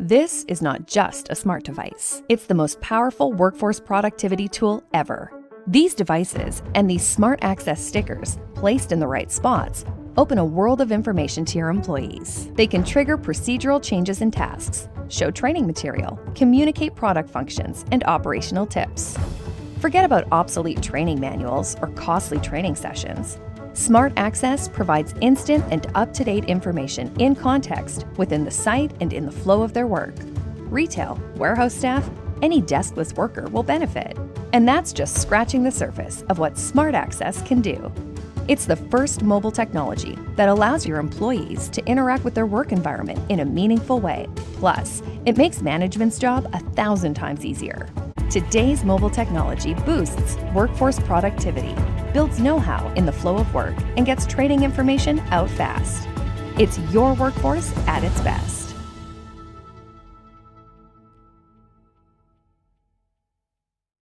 This is not just a smart device. It's the most powerful workforce productivity tool ever. These devices and these smart access stickers, placed in the right spots, open a world of information to your employees. They can trigger procedural changes in tasks, show training material, communicate product functions, and operational tips. Forget about obsolete training manuals or costly training sessions. Smart Access provides instant and up-to-date information in context within the site and in the flow of their work. Retail, warehouse staff, any deskless worker will benefit. And that's just scratching the surface of what Smart Access can do. It's the first mobile technology that allows your employees to interact with their work environment in a meaningful way. Plus, it makes management's job 1,000 times easier. Today's mobile technology boosts workforce productivity, builds know-how in the flow of work, and gets training information out fast. It's your workforce at its best.